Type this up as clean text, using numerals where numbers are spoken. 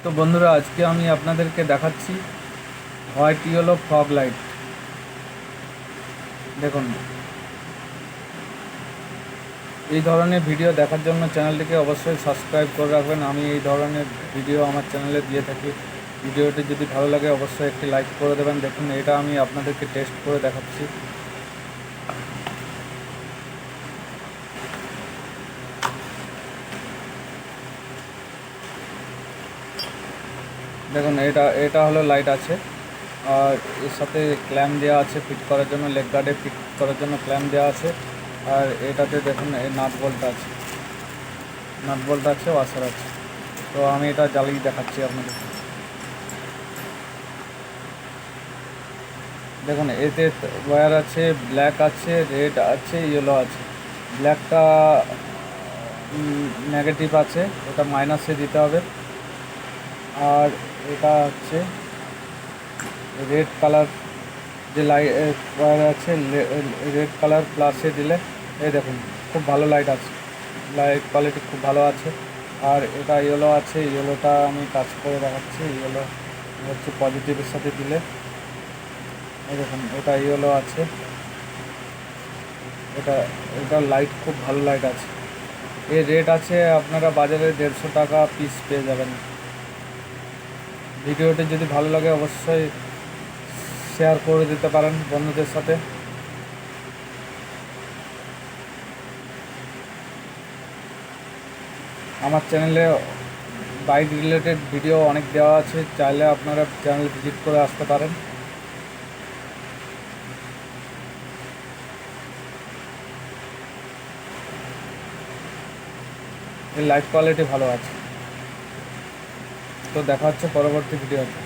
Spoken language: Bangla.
তো বন্ধুরা, আজকে আমি আপনাদেরকে দেখাচ্ছি হোয়াইট ইয়েলো ফগ লাইট। দেখুন, এই ধরনের ভিডিও দেখার জন্য চ্যানেলটিকে অবশ্যই সাবস্ক্রাইব করে রাখবেন। আমি এই ধরনের ভিডিও আমার চ্যানেলে দিয়ে থাকি। ভিডিওটি যদি ভালো লাগে অবশ্যই একটি লাইক করে দেবেন। দেখুন, এটা আমি আপনাদেরকে টেস্ট করে দেখাচ্ছি। দেখুন, এটা এটা হলো লাইট আছে, আর এর সাথে ক্ল্যাম্প দেওয়া আছে ফিট করার জন্য, লেগ গার্ডে ফিট করার জন্য ক্ল্যাম্প দেওয়া আছে। আর এটাতে দেখুন এই নাট বল্টটা আছে, ওয়াশার আছে। তো আমি এটা জ্বালিয়ে দেখাচ্ছি আপনাদের। দেখুন, এতে ওয়্যার আছে, ব্ল্যাক আছে, রেড আছে, ইয়েলো আছে। ব্ল্যাকটা নেগেটিভ আছে, ওটা মাইনাসে দিতে হবে। আর এটা হচ্ছে রেড কালার, যে ওয়্যার আছে, রেড কালার প্লাসে দিলে এই দেখুন খুব ভালো লাইট আছে, লাইট কোয়ালিটি খুব ভালো আছে। আর এটা ইয়েলো আছে, ইয়েলোটা আমি টাচ করে দেখাচ্ছি। ইয়েলো হচ্ছে পজিটিভের সাথে দিলে এই দেখুন এটা ইয়েলো আছে। এটা এটা লাইট খুব ভালো লাইট আছে। এর রেট আছে আপনারা বাজারে 150 টাকা পিস পেয়ে যাবেন। ভিডিওটি যদি ভালো লাগে অবশ্যই শেয়ার করে দিতে পারেন বন্ধুদের সাথে। আমার চ্যানেলে বাইক রিলেটেড ভিডিও অনেক দেওয়া আছে, চাইলে আপনারা চ্যানেল ভিজিট করে আসতে পারেন। এর লাইট কোয়ালিটি ভালো আছে। তো দেখা হচ্ছে পরবর্তী ভিডিওতে।